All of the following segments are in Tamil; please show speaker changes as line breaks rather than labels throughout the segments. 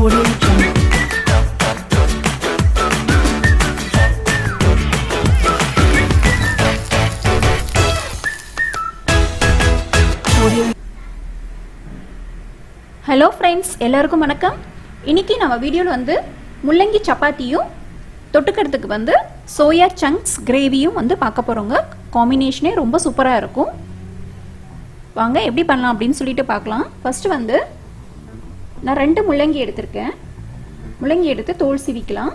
Audio Jungle.
ஹலோ ஃப்ரெண்ட்ஸ், எல்லாருக்கும் வணக்கம். இன்னைக்கு நம்ம வீடியோவில் வந்து முள்ளங்கி சப்பாத்தியும் தொட்டுக்கிறதுக்கு வந்து சோயா சங்க்ஸ் கிரேவியும் வந்து பார்க்க போகிறோங்க. காம்பினேஷனே ரொம்ப சூப்பராக இருக்கும். வாங்க எப்படி பண்ணலாம் அப்படின்னு சொல்லிட்டு பார்க்கலாம். ஃபஸ்ட்டு வந்து நான் 2 முள்ளங்கி எடுத்திருக்கேன். முள்ளங்கி எடுத்து தோல் சீவிக்கலாம்.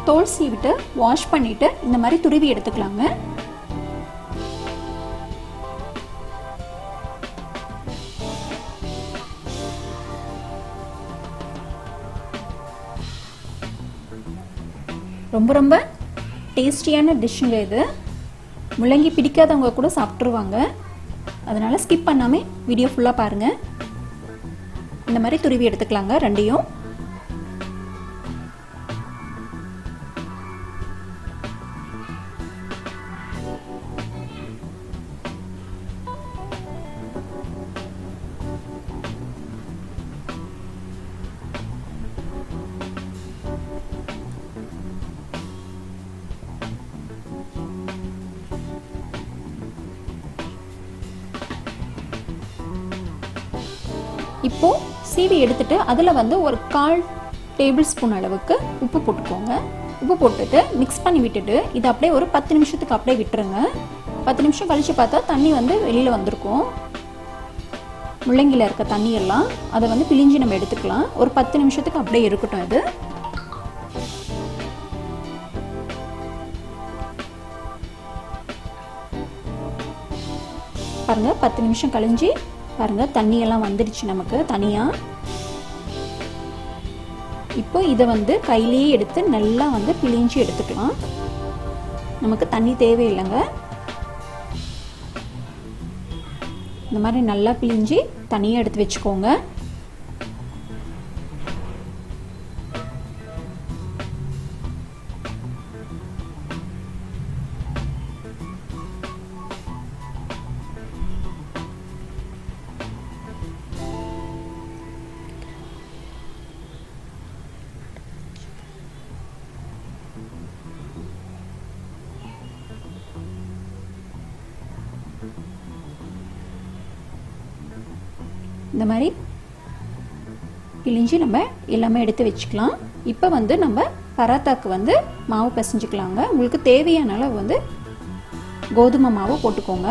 தோல் சீவிட்டு வாஷ் பண்ணிட்டு இந்த மாதிரி துருவி எடுத்துக்கலாங்க. ரொம்ப ரொம்ப டேஸ்டியான டிஷ்ஷுங்க இது. முள்ளங்கி பிடிக்காதவங்க கூட சாப்பிட்ருவாங்க. அதனால ஸ்கிப் பண்ணாமல் வீடியோ ஃபுல்லாக பாருங்கள். இந்த மாதிரி துருவி எடுத்துக்கலாங்க ரெண்டையும். இப்போ சீவி எடுத்துட்டு அதில் வந்து ஒரு 1/4 டேபிள் ஸ்பூன் அளவுக்கு உப்பு போட்டுக்கோங்க. உப்பு போட்டுட்டு மிக்ஸ் பண்ணி விட்டுட்டு இதை அப்படியே ஒரு 10 நிமிஷத்துக்கு அப்படியே விட்டுருங்க. 10 நிமிஷம் கழித்து பார்த்தா தண்ணி வந்து வெளியில் வந்திருக்கும். முள்ளங்கியில் இருக்க தண்ணியெல்லாம் அதை வந்து பிழிஞ்சு நம்ம எடுத்துக்கலாம். ஒரு 10 நிமிஷத்துக்கு அப்படியே இருக்கட்டும். இது பாருங்கள், 10 நிமிஷம் கழிஞ்சு பாருங்க தண்ணியெல்லாம் வந்துடுச்சு நமக்கு தனியாக. இப்போ இதை வந்து கையிலேயே எடுத்து நல்லா வந்து பிழிஞ்சு எடுத்துக்கலாம். நமக்கு தண்ணி தேவையில்லைங்க. இந்த மாதிரி நல்லா பிழிஞ்சு தனியாக எடுத்து வச்சுக்கோங்க. இந்த மாதிரி பிழிஞ்சு நம்ம எல்லாமே எடுத்து வச்சுக்கலாம். இப்போ வந்து நம்ம பராத்தாக்கு வந்து மாவு பிசைஞ்சுக்கலாங்க. உங்களுக்கு தேவையான அளவு வந்து கோதுமை மாவு போட்டுக்கோங்க.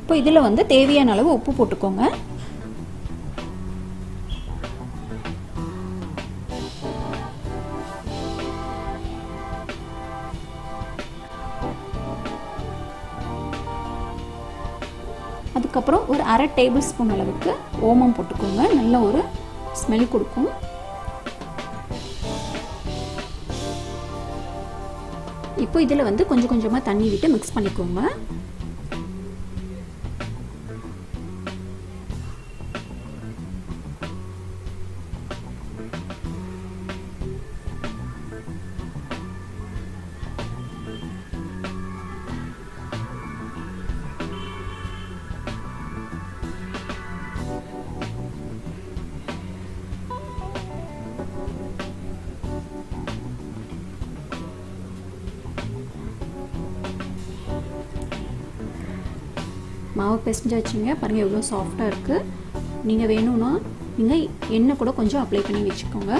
இப்போ இதில் வந்து தேவையான அளவு உப்பு போட்டுக்கோங்க. அதுக்கப்புறம் ஒரு 1/2 டேபிள் ஸ்பூன் அளவுக்கு ஓமம் போட்டுக்கோங்க. நல்ல ஒரு ஸ்மெல் கொடுக்கும். இப்போ இதில் வந்து கொஞ்சம் கொஞ்சமாக தண்ணி விட்டு மிக்ஸ் பண்ணிக்கோங்க. மாவு பிசைஞ்சாச்சுங்க. பாருங்கள் எவ்வளோ சாஃப்டாக இருக்குது. நீங்கள் வேணும்னா நீங்கள் எண்ணெய் கூட கொஞ்சம் அப்ளை பண்ணி வச்சுக்கோங்க.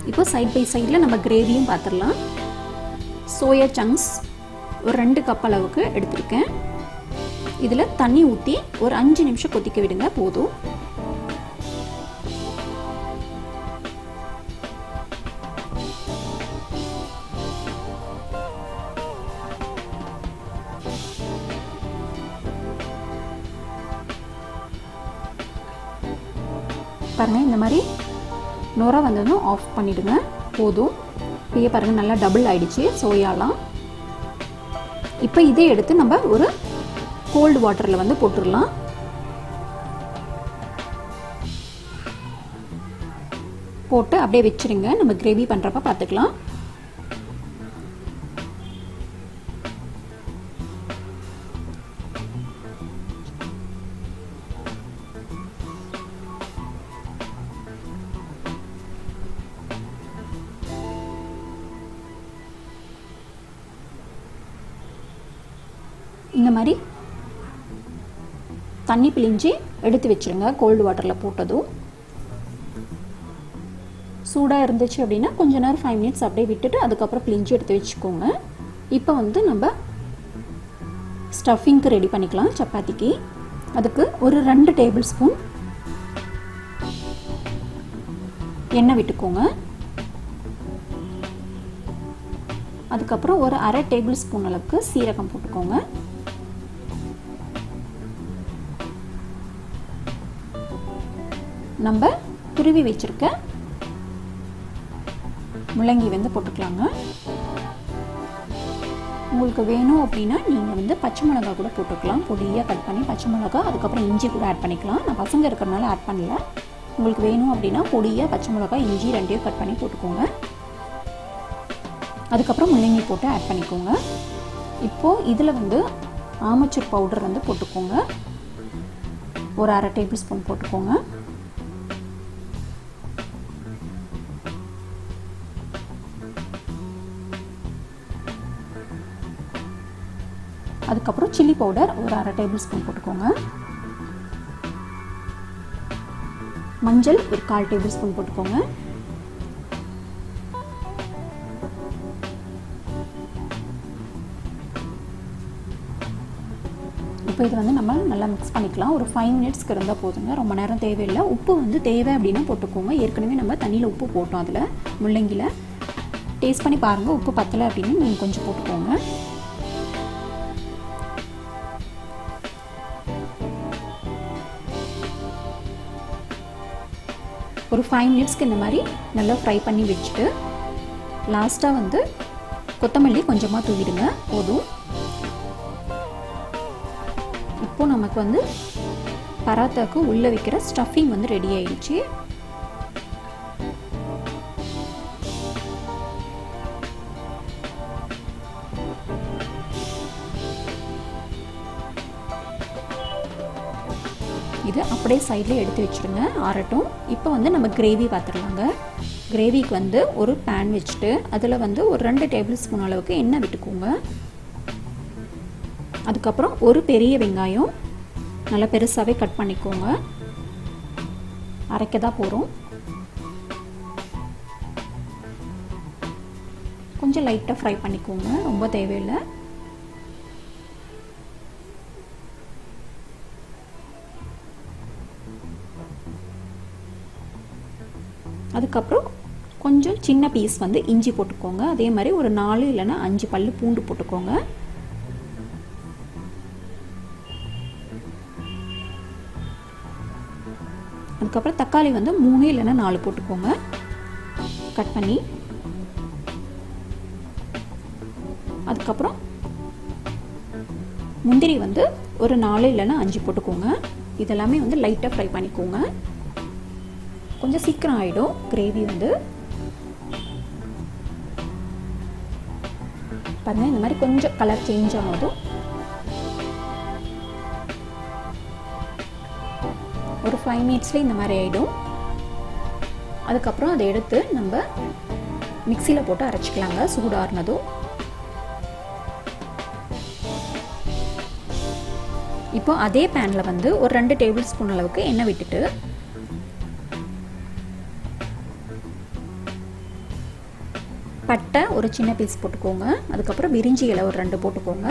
இப்போ சைட் பை சைடில் நம்ம கிரேவியும் பார்த்துடலாம். சோயா சங்க்ஸ் ஒரு 2 கப் அளவுக்கு எடுத்திருக்கேன். இதில் தண்ணி ஊற்றி ஒரு 5 நிமிஷம் கொதிக்க விடுங்க போதும். பாருங்கள், இந்த மாதிரி நுரை வந்ததும் ஆஃப் பண்ணிவிடுங்க. போதும். இப்போயே பாருங்கள் நல்லா டபுள் ஆகிடுச்சு சோயாலாம். இப்போ இதே எடுத்து நம்ம ஒரு கோல்டு வாட்டரில் வந்து போட்டுடலாம். போட்டு அப்படியே வச்சுருங்க. நம்ம கிரேவி பண்ணுறப்ப பார்த்துக்கலாம். இந்த மாதிரி தண்ணி பிழிஞ்சு எடுத்து வச்சுருங்க. கோல்டு வாட்டரில் போட்டதும் சூடாக இருந்துச்சு அப்படின்னா கொஞ்ச நேரம் 5 மினிட்ஸ் அப்படியே விட்டுட்டு அதுக்கப்புறம் பிழிஞ்சு எடுத்து வச்சுக்கோங்க. இப்போ வந்து நம்ம ஸ்டஃபிங்க்கு ரெடி பண்ணிக்கலாம். சப்பாத்திக்கு அதுக்கு ஒரு 2 டேபிள் ஸ்பூன் எண்ணெய் விட்டுக்கோங்க. அதுக்கப்புறம் ஒரு 1/2 டேபிள் ஸ்பூன் அளவுக்கு சீரகம் போட்டுக்கோங்க. நம்ம துருவி வச்சிருக்க முள்ளங்கி வந்து போட்டுக்கலாங்க. உங்களுக்கு வேணும் அப்படின்னா நீங்கள் வந்து பச்சை மிளகா கூட போட்டுக்கலாம். பொடியாக கட் பண்ணி பச்சை மிளகா, அதுக்கப்புறம் இஞ்சி கூட ஆட் பண்ணிக்கலாம். நான் பசங்க இருக்கிறனால ஆட் பண்ணல. உங்களுக்கு வேணும் அப்படின்னா பொடியாக பச்சை மிளகா, இஞ்சி 2யும் கட் பண்ணி போட்டுக்கோங்க. அதுக்கப்புறம் முள்ளங்கி போட்டு ஆட் பண்ணிக்கோங்க. இப்போது இதில் வந்து ஆமச்சூர் பவுடர் வந்து போட்டுக்கோங்க. ஒரு 1/2 டேபிள் ஸ்பூன் போட்டுக்கோங்க. அதுக்கப்புறம் சில்லி பவுடர் ஒரு 1/2 டேபிள் ஸ்பூன் போட்டுக்கோங்க. மஞ்சள் ஒரு 1/4 டேபிள் ஸ்பூன் போட்டுக்கோங்க. இப்போ இது வந்து நம்ம நல்லா மிக்ஸ் பண்ணிக்கலாம். ஒரு 5 மினிட்ஸ்க்கு இருந்தால் போதுங்க. ரொம்ப நேரம் தேவையில்லை. உப்பு வந்து தேவை அப்படின்னா போட்டுக்கோங்க. ஏற்கனவே நம்ம தண்ணியில் உப்பு போட்டோம். அதில் முள்ளங்கியில் டேஸ்ட் பண்ணி பாருங்கள். உப்பு பத்தலை அப்படின்னு நீங்கள் கொஞ்சம் போட்டுக்கோங்க. ஒரு 5 மினிட்ஸ்க்கு இந்த மாதிரி நல்லா ஃப்ரை பண்ணி வச்சுட்டு லாஸ்ட்டாக வந்து கொத்தமல்லி கொஞ்சமாக தூவிடுங்க. போதும். இப்போது நமக்கு வந்து பராத்தாக்கு உள்ளே வைக்கிற ஸ்டஃபிங் வந்து ரெடி ஆயிடுச்சு. இது அப்படியே சைடில் எடுத்து வச்சுடுங்க, ஆறட்டும். இப்போ வந்து நம்ம கிரேவி பார்த்துடலாங்க. கிரேவிக்கு வந்து ஒரு பேன் வச்சுட்டு அதில் வந்து ஒரு 2 டேபிள் ஸ்பூன் அளவுக்கு எண்ணெய் விட்டுக்கோங்க. அதுக்கப்புறம் ஒரு பெரிய வெங்காயம் நல்லா பெருசாகவே கட் பண்ணிக்கோங்க. அரைக்க தான் போகிறோம். கொஞ்சம் லைட்டாக ஃப்ரை பண்ணிக்கோங்க, ரொம்ப தேவையில்லை. அதுக்கப்புறம் கொஞ்சம் சின்ன பீஸ் வந்து இஞ்சி போட்டுக்கோங்க. அதே மாதிரி ஒரு 4 இல்லைன்னா 5 பல்லு பூண்டு போட்டுக்கோங்க. அதுக்கப்புறம் தக்காளி வந்து 3 இல்லைன்னா 4 போட்டுக்கோங்க கட் பண்ணி. அதுக்கப்புறம் முந்திரி வந்து ஒரு 4 இல்லைன்னா 5 போட்டுக்கோங்க. இதெல்லாமே வந்து லைட்டாக ஃப்ரை பண்ணிக்கோங்க. கொஞ்சம் சீக்கிரம் ஆகிடும் கிரேவி வந்து. பாருங்கள், இந்த மாதிரி கொஞ்சம் கலர் சேஞ்ச் ஆனதும் ஒரு 5 மினிட்ஸ்லேயே இந்த மாதிரி ஆகிடும். அதுக்கப்புறம் அதை எடுத்து நம்ம மிக்சியில் போட்டு அரைச்சிக்கலாங்க சூடாறினதும். இப்போ அதே பேனில் வந்து ஒரு 2 டேபிள் ஸ்பூன் அளவுக்கு எண்ணெய் விட்டுட்டு பட்டை ஒரு சின்ன பீஸ் போட்டுக்கோங்க. அதுக்கப்புறம் பிரிஞ்சி இலை ஒரு 2 போட்டுக்கோங்க.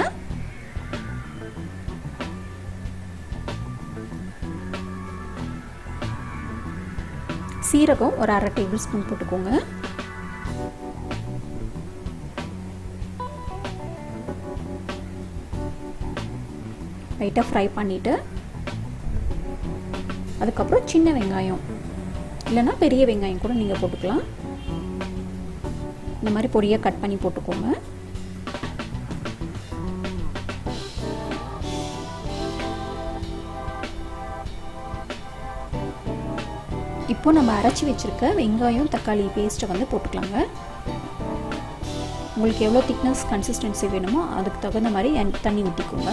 சீரகம் ஒரு 1/2 டேபிள் ஸ்பூன் போட்டுக்கோங்க. லைட்டாக ஃப்ரை பண்ணிவிட்டு அதுக்கப்புறம் சின்ன வெங்காயம் இல்லைன்னா பெரிய வெங்காயம் கூட நீங்கள் போட்டுக்கலாம். இந்த மாதிரி பொடியாக கட் பண்ணி போட்டுக்கோங்க. இப்போ நம்ம அரைச்சி வச்சுருக்க வெங்காயம் தக்காளி பேஸ்ட்டை வந்து போட்டுக்கலாங்க. உங்களுக்கு எவ்வளோ திக்னஸ் கன்சிஸ்டன்சி வேணுமோ அதுக்கு தகுந்த மாதிரி தண்ணி ஊற்றிக்கோங்க.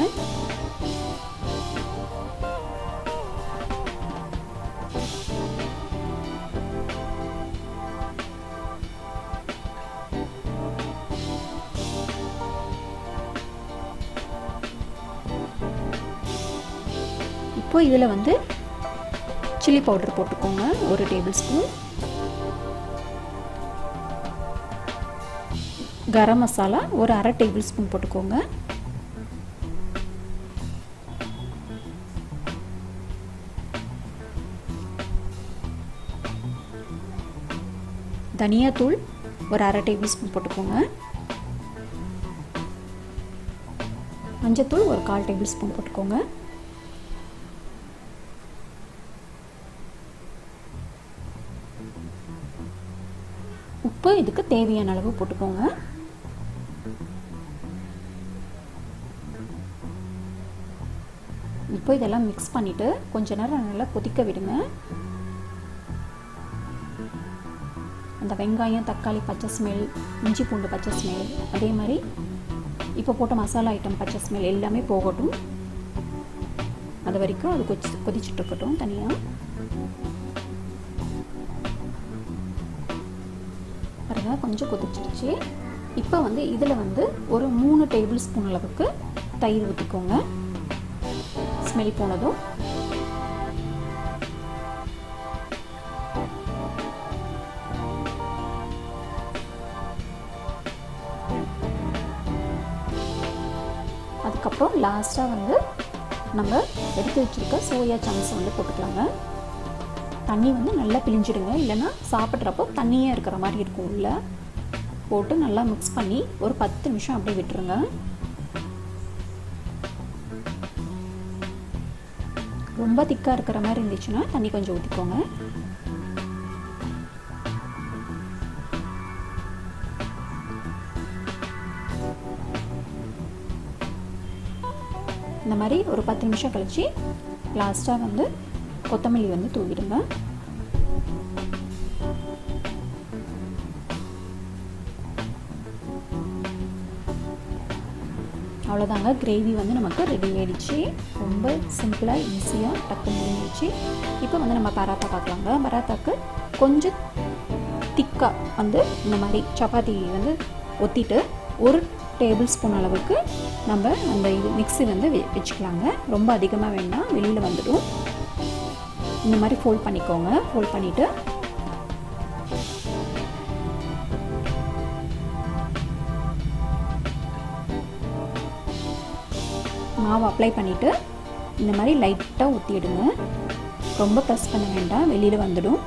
இப்போ இதில் வந்து சில்லி பவுடர் போட்டுக்கோங்க, 1 டேபிள் ஸ்பூன். கரம் மசாலா ஒரு 1/2 டேபிள் ஸ்பூன் போட்டுக்கோங்க. தனியாத்தூள் ஒரு 1/2 டேபிள் ஸ்பூன் போட்டுக்கோங்க. மஞ்சத்தூள் ஒரு 1/4 டேபிள் ஸ்பூன் போட்டுக்கோங்க. உப்பு இதுக்கு தேவையான அளவு போட்டுக்கோங்க. இப்போ இதெல்லாம் மிக்ஸ் பண்ணிவிட்டு கொஞ்ச நேரம் நல்லா கொதிக்க விடுங்க. அந்த வெங்காயம் தக்காளி பச்சை ஸ்மெல், இஞ்சி பூண்டு பச்சை ஸ்மெல், அதே மாதிரி இப்போ போட்ட மசாலா ஐட்டம் பச்சை ஸ்மெல் எல்லாமே போகட்டும். அது வரைக்கும் அது கொதிச்சுட்டு இருக்கட்டும் தனியாக. பாருங்க கொஞ்சம் கொதிச்சிருச்சு. இப்போ வந்து இதில் வந்து ஒரு 3 டேபிள் ஸ்பூன் அளவுக்கு தயிர் ஊற்றிக்கோங்க. ஸ்மெல் போனதும் அதுக்கப்புறம் லாஸ்ட்டாக வந்து நம்ம எடுத்து வச்சுருக்க சோயா சங்க்ஸ் வந்து போட்டுக்கலாங்க. தண்ணி வந்து நல்லா பிழிஞ்சிடுங்க, இல்லைன்னா சாப்பிட்றப்போ தண்ணியே இருக்கிற மாதிரி இருக்கும். உள்ள போட்டு நல்லா மிக்ஸ் பண்ணி ஒரு 10 நிமிஷம் அப்படியே விட்டுருங்க. ரொம்ப திக்காக இருக்கிற மாதிரி இருந்துச்சுன்னா தண்ணி கொஞ்சம் ஊற்றிக்கோங்க. இந்த மாதிரி ஒரு 10 நிமிஷம் கழிச்சு லாஸ்ட்டாக வந்து கொத்தமல்லி வந்து தூவிடுங்க. அவ்வளோதாங்க, கிரேவி வந்து நமக்கு ரெடி ஆகிடுச்சு. ரொம்ப சிம்பிளாக ஈஸியாக டக்குன்னு முடிஞ்சிடுச்சு. இப்போ வந்து நம்ம பராத்தா பார்க்கலாங்க. பராத்தாக்கு கொஞ்சம் திக்காக வந்து இந்த மாதிரி சப்பாத்தி வந்து ஒத்திட்டு 1 டேபிள் ஸ்பூன் அளவுக்கு நம்ம அந்த இது மிக்ஸி வந்து வச்சுக்கலாங்க. ரொம்ப அதிகமாக வேண்டாம், வெளியில் வந்துடும். இந்த மாதிரி ஃபோல்ட் பண்ணிக்கோங்க. ஃபோல்ட் பண்ணிவிட்டு மாவு அப்ளை பண்ணிவிட்டு இந்த மாதிரி லைட்டாக ஊற்றிடுங்க. ரொம்ப ப்ரெஸ் பண்ண வேண்டாம், வெளியில் வந்துடும்.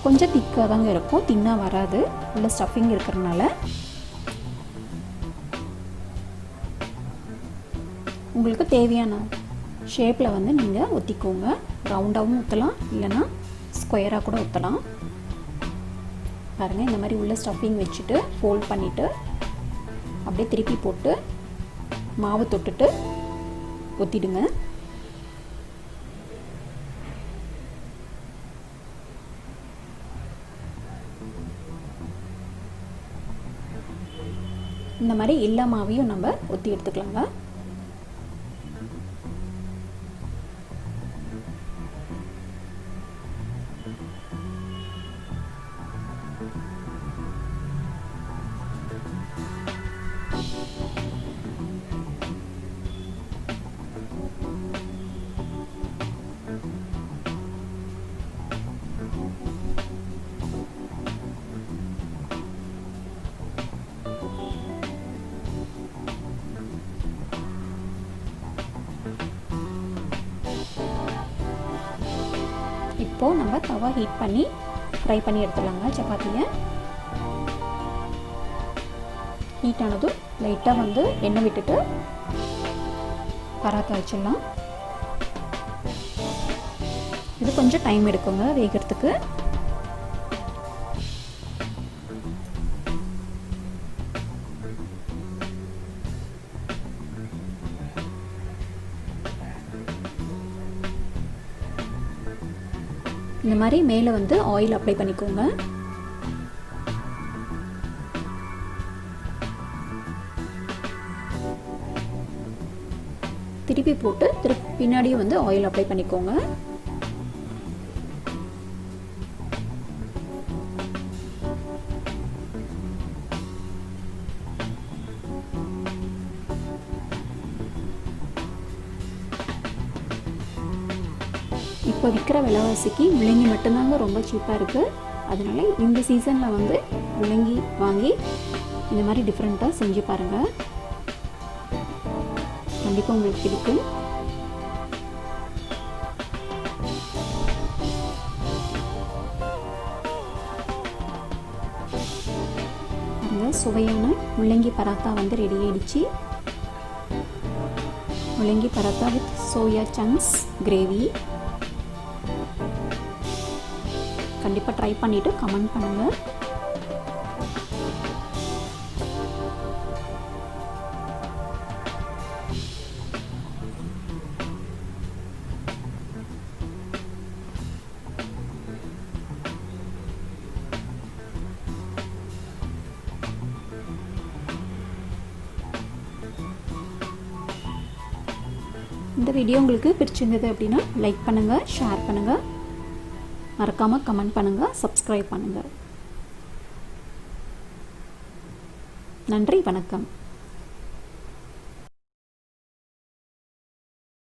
கொஞ்சம் திக்காக தாங்க இருக்கும், தின்னாக வராது, உள்ள ஸ்டஃபிங் இருக்கிறதுனால. உங்களுக்கு தேவையான ஷேப்பில் வந்து நீங்கள் ஊற்றிக்கோங்க. ரவுண்டாகவும் ஊற்றலாம், இல்லைன்னா ஸ்கொயராக கூட ஊற்றலாம். பாருங்கள், இந்த மாதிரி உள்ள ஸ்டஃபிங் வச்சுட்டு ஃபோல்ட் பண்ணிவிட்டு அப்படியே திருப்பி போட்டு மாவு தொட்டுட்டு ஊற்றிடுங்க. இந்த மாதிரி எல்லா மாவையும் நம்ம ஊற்றி எடுத்துக்கலாங்க. இப்போது நம்ம தவா ஹீட் பண்ணி ஃப்ரை பண்ணி எடுத்துடலாங்க சப்பாத்தியை. ஹீட் ஆனதும் லைட்டாக வந்து எண்ணெய் விட்டுட்டு பராத்தா வச்சிடலாம். இது கொஞ்சம் டைம் எடுக்குங்க வேகிறதுக்கு. இந்த மாதிரி மேலே வந்து ஆயில் அப்ளை பண்ணிக்கோங்க. திருப்பி போட்டு பின்னாடியும் வந்து ஆயில் அப்ளை பண்ணிக்கோங்க. இப்போ விற்கிற விலைவாசிக்கு முள்ளங்கி மட்டும்தாங்க ரொம்ப சீப்பாக இருக்குது. அதனால இந்த சீசனில் வந்து முள்ளங்கி வாங்கி இந்த மாதிரி டிஃப்ரெண்ட்டாக செஞ்சு பாருங்கள். கண்டிப்பாக உங்களுக்கு பிடிக்கும். அந்த சுவையான முள்ளங்கி பராத்தா வந்து ரெடி ஆயிடுச்சு. முள்ளங்கி paratha with soya chunks gravy. கண்டிப்பாக ட்ரை பண்ணிவிட்டு கமெண்ட் பண்ணுங்கள். இந்த வீடியோ உங்களுக்கு பிடிச்சிருந்தது அப்படின்னா லைக் பண்ணுங்கள், ஷேர் பண்ணுங்கள், மறக்காமல் கமெண்ட் பண்ணுங்கள், சப்ஸ்கிரைப் பண்ணுங்கள். நன்றி, வணக்கம்.